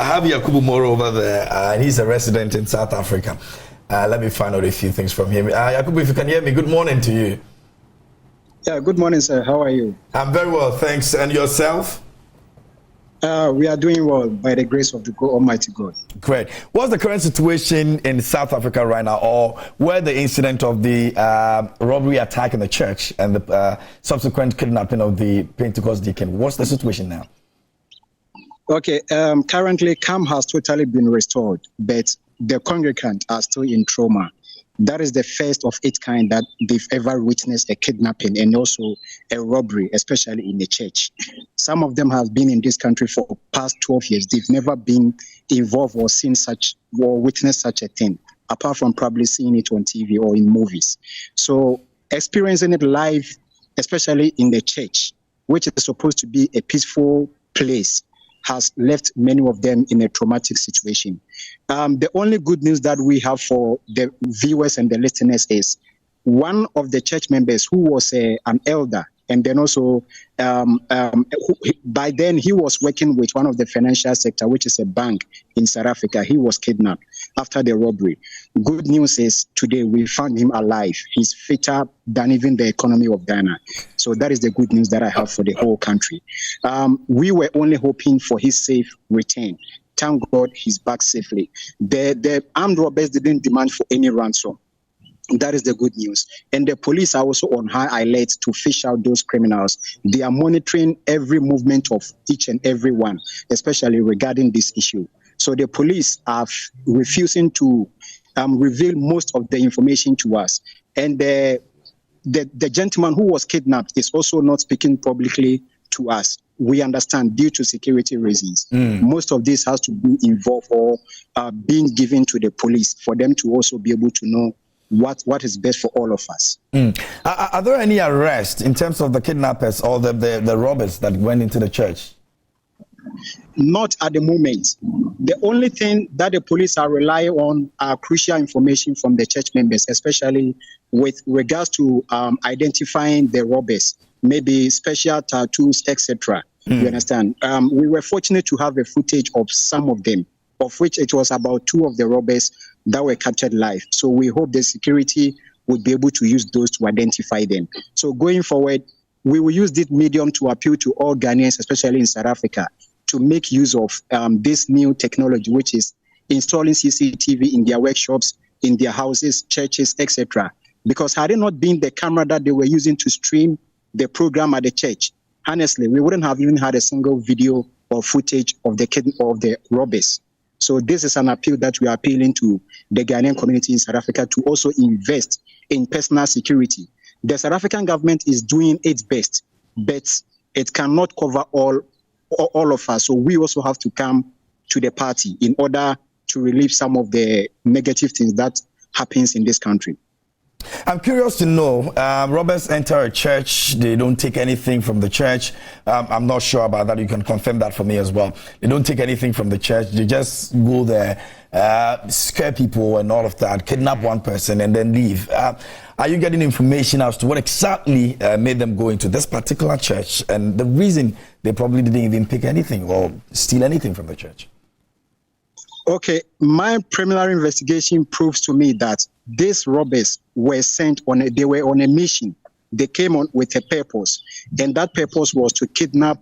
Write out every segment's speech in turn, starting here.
have Yakubu Moro over there, and he's a resident in South Africa. Let me find out a few things from him. Yakubu, if you can hear me, good morning to you. Yeah, good morning, sir. How are you? I'm very well, thanks. And yourself? We are doing well by the grace of the Almighty God. Great. What's the current situation in South Africa right now, or where the incident of the robbery attack in the church and the subsequent kidnapping of the Pentecost deacon? What's the situation now? Okay, currently CAM has totally been restored, but the congregants are still in trauma. That is the first of its kind that they've ever witnessed a kidnapping and also a robbery, especially in the church. Some of them have been in this country for the past 12 years. They've never been involved or seen such or witnessed such a thing, apart from probably seeing it on TV or in movies. So experiencing it live, especially in the church, which is supposed to be a peaceful place, has left many of them in a traumatic situation. The only good news that we have for the viewers and the listeners is one of the church members who was an elder, and then also by then he was working with one of the financial sector, which is a bank in South Africa. He was kidnapped after the robbery. Good news is today we found him alive. He's fitter than even the economy of Ghana. So that is the good news that I have for the whole country. We were only hoping for his safe return. Thank God he's back safely. The armed robbers didn't demand for any ransom. That is the good news. And the police are also on high alert to fish out those criminals. They are monitoring every movement of each and every one, especially regarding this issue. So the police are refusing to reveal most of the information to us. And the gentleman who was kidnapped is also not speaking publicly to us. We understand due to security reasons. Most of this has to be involved or being given to the police for them to also be able to know what is best for all of us. Are there any arrests in terms of the kidnappers or the robbers that went into the church? Not at the moment. The only thing that the police are relying on are crucial information from the church members, especially with regards to identifying the robbers, maybe special tattoos, etc. You understand? We were fortunate to have a footage of some of them, of which it was about 2 of the robbers that were captured live. So we hope the security would be able to use those to identify them. So going forward, we will use this medium to appeal to all Ghanaians, especially in South Africa, to make use of this new technology, which is installing CCTV in their workshops, in their houses, churches, etc. Because had it not been the camera that they were using to stream the program at the church, honestly, we wouldn't have even had a single video or footage of the robbers. So this is an appeal that we are appealing to the Ghanaian community in South Africa to also invest in personal security. The South African government is doing its best, but it cannot cover all of us. So we also have to come to the party in order to relieve some of the negative things that happens in this country. I'm curious to know, robbers enter a church, they don't take anything from the church. I'm not sure about that. You can confirm that for me as well. They don't take anything from the church. They just go there, scare people and all of that, kidnap one person and then leave. Are you getting information as to what exactly made them go into this particular church and the reason they probably didn't even pick anything or steal anything from the church? Okay, my preliminary investigation proves to me that these robbers were they were on a mission. They came on with a purpose, and that purpose was to kidnap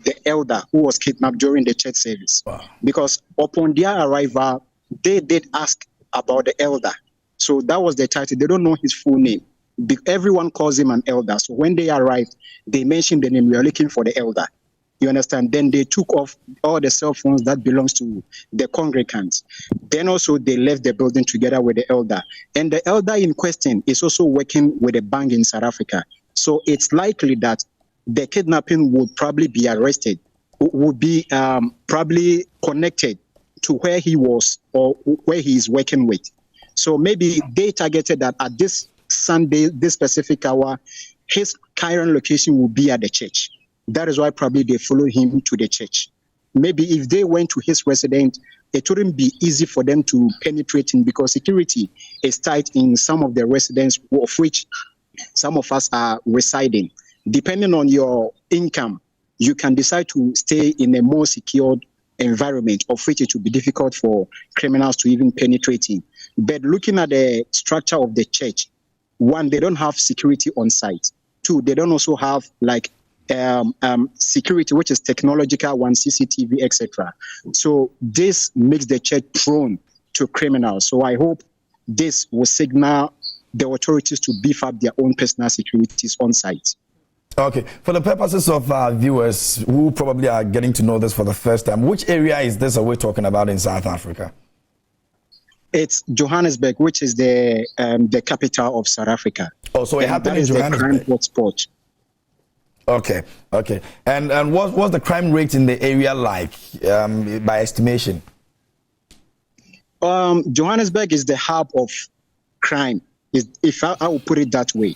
the elder who was kidnapped during the church service. Wow. Because upon their arrival, they did ask about the elder. So that was the title. They don't know his full name. Everyone calls him an elder. So when they arrived, they mentioned the name. We are looking for the elder. You understand? Then they took off all the cell phones that belongs to the congregants. Then also they left the building together with the elder. And the elder in question is also working with a bank in South Africa. So it's likely that the kidnapping would probably be arrested, would be probably connected to where he was or where he is working with. So maybe they targeted that at this Sunday, this specific hour, his current location will be at the church. That is why probably they follow him to the church. Maybe if they went to his residence, it wouldn't be easy for them to penetrate him because security is tight in some of the residents of which some of us are residing. Depending on your income, you can decide to stay in a more secured environment of which it will be difficult for criminals to even penetrate in. But looking at the structure of the church, one, they don't have security on site. Two, they don't also have like security, which is technological one, CCTV, etc. So this makes the church prone to criminals. So I hope this will signal the authorities to beef up their own personal securities on site. Okay, for the purposes of our viewers who probably are getting to know this for the first time, which area is this we're talking about in South Africa? It's Johannesburg, which is the capital of South Africa. Oh, so it happened in Johannesburg. That is the crime hotspot. Okay, okay. And what's the crime rate in the area like, by estimation? Johannesburg is the hub of crime, if I will put it that way.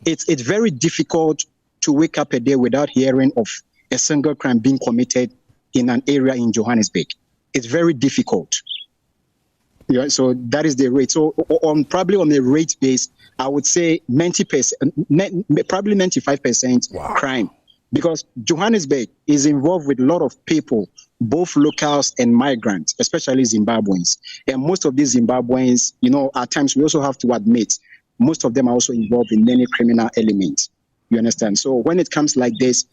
It's very difficult to wake up a day without hearing of a single crime being committed in an area in Johannesburg. It's very difficult. Yeah, so that is the rate. So probably on a rate base, I would say 90%, probably 95% wow. crime, because Johannesburg is involved with a lot of people, both locals and migrants, especially Zimbabweans. And most of these Zimbabweans, you know, at times we also have to admit, most of them are also involved in many criminal elements. You understand? So when it comes like this,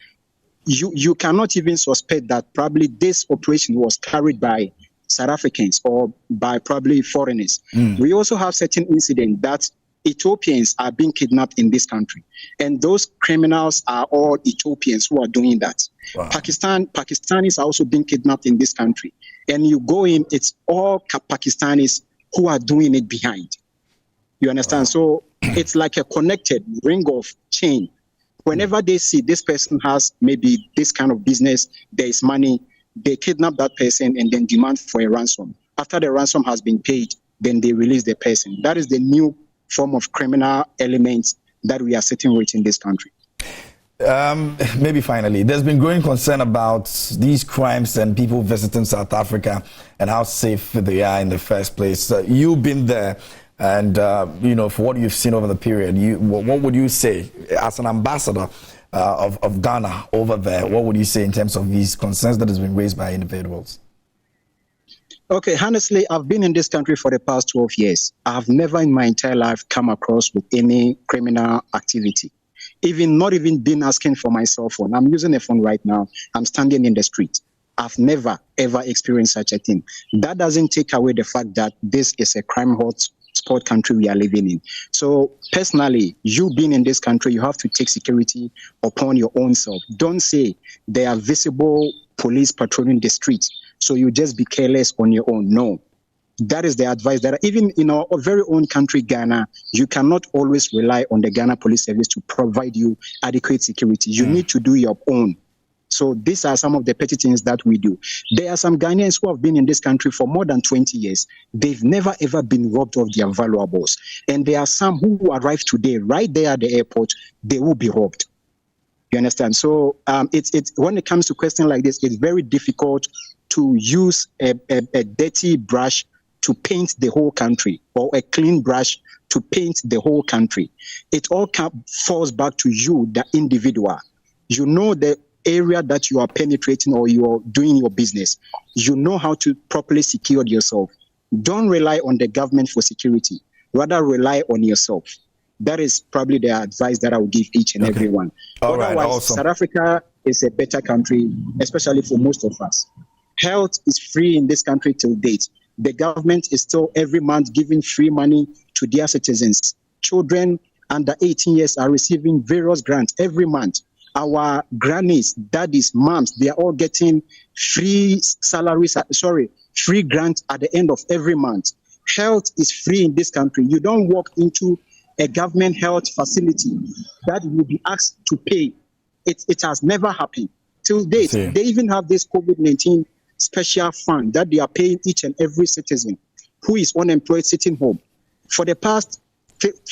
you cannot even suspect that probably this operation was carried by South Africans or by probably foreigners. We also have certain incidents that Ethiopians are being kidnapped in this country. And those criminals are all Ethiopians who are doing that. Wow. Pakistanis are also being kidnapped in this country. And you go in, it's all Pakistanis who are doing it behind. You understand? Wow. So it's like a connected ring of chain. Whenever they see this person has maybe this kind of business, there is money, they kidnap that person and then demand for a ransom. After the ransom has been paid, then they release the person. That is the new form of criminal elements that we are sitting with in this country. Maybe finally, there's been growing concern about these crimes and people visiting South Africa and how safe they are in the first place. You've been there, and you know, for what you've seen over the period, what would you say as an ambassador of Ghana over there? What would you say in terms of these concerns that has been raised by individuals? Okay, honestly, I've been in this country for the past 12 years. I have never in my entire life come across with any criminal activity. Not even been asking for my cell phone. I'm using a phone right now. I'm standing in the street. I've never, ever experienced such a thing. That doesn't take away the fact that this is a crime hotspot country we are living in. So personally, you being in this country, you have to take security upon your own self. Don't say there are visible police patrolling the streets, so you just be careless on your own. No. That is the advice that even in our very own country, Ghana, you cannot always rely on the Ghana Police Service to provide you adequate security. You need to do your own. So these are some of the petty things that we do. There are some Ghanaians who have been in this country for more than 20 years. They've never, ever been robbed of their valuables. And there are some who arrive today, right there at the airport, they will be robbed. You understand? So it's when it comes to questions like this, it's very difficult to use a dirty brush to paint the whole country, or a clean brush to paint the whole country. It all falls back to you, the individual. You know the area that you are penetrating or you are doing your business. You know how to properly secure yourself. Don't rely on the government for security. Rather rely on yourself. That is probably the advice that I would give each and every one. Otherwise, awesome. South Africa is a better country, especially for most of us. Health is free in this country till date. The government is still every month giving free money to their citizens. Children under 18 years are receiving various grants every month. Our grannies, daddies, moms, they are all getting free free grants at the end of every month. Health is free in this country. You don't walk into a government health facility that will be asked to pay. It has never happened. Till date, they even have this COVID-19 special fund that they are paying each and every citizen who is unemployed sitting home. For the past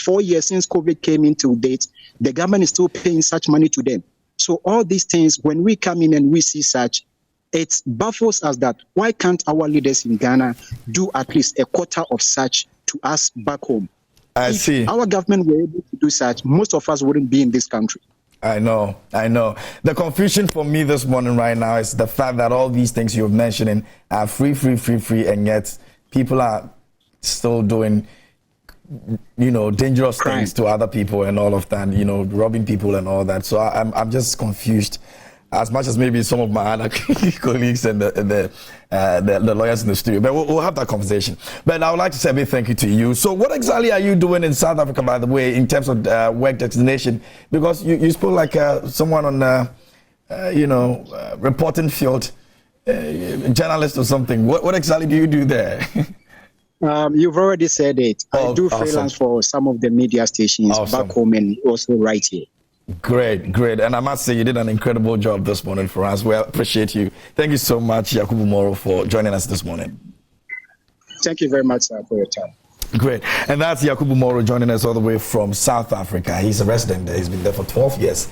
4 years since COVID came into date, the government is still paying such money to them. So all these things, when we come in and we see such, it baffles us that why can't our leaders in Ghana do at least a quarter of such to us back home? If our government were able to do such, most of us wouldn't be in this country. I know. The confusion for me this morning right now is the fact that all these things you're mentioning are free, and yet people are still doing, dangerous Crime. things to other people and all of that, robbing people and all that. So I'm just confused, as much as maybe some of my other colleagues and the lawyers in the studio. But we'll have that conversation. But I would like to say a big thank you to you. So what exactly are you doing in South Africa, by the way, in terms of work destination? Because you spoke like someone on, reporting field, journalist or something. What exactly do you do there? You've already said it. I do awesome. freelance for some of the media stations back home and also right here. Great. And I must say you did an incredible job this morning for us. We appreciate you. Thank you so much, Yakubu Moro, for joining us this morning. Thank you very much, sir, for your time. Great. And that's Yakubu Moro joining us all the way from South Africa. He's a resident there. He's been there for 12 years.